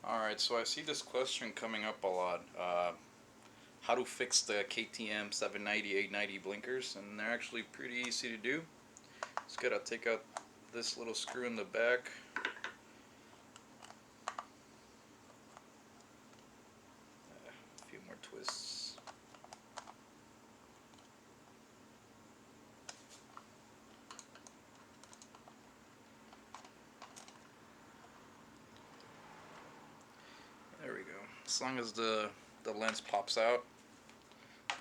Alright, so I see this question coming up a lot. How to fix the KTM 790, 890 blinkers, and they're actually pretty easy to do. Just gotta take out this little screw in the back. A few more twists. There we go. As long as the lens pops out,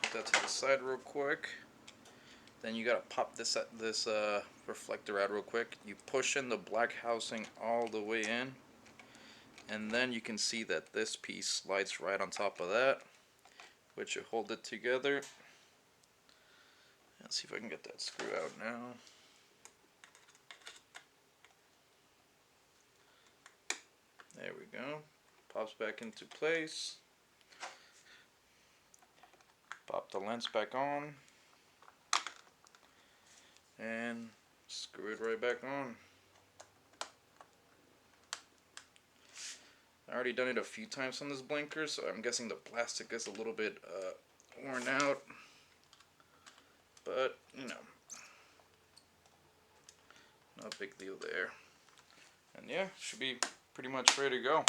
put that to the side real quick. Then you gotta pop this reflector out real quick. You push in the black housing all the way in, and then you can see that this piece slides right on top of that, which will hold it together. Let's see if I can get that screw out now. There we go. Pops back into place. Pop the lens back on. And screw it right back on. I already done it a few times on this blinker, so I'm guessing the plastic is a little bit worn out. But, you know, no big deal there. And yeah, should be pretty much ready to go.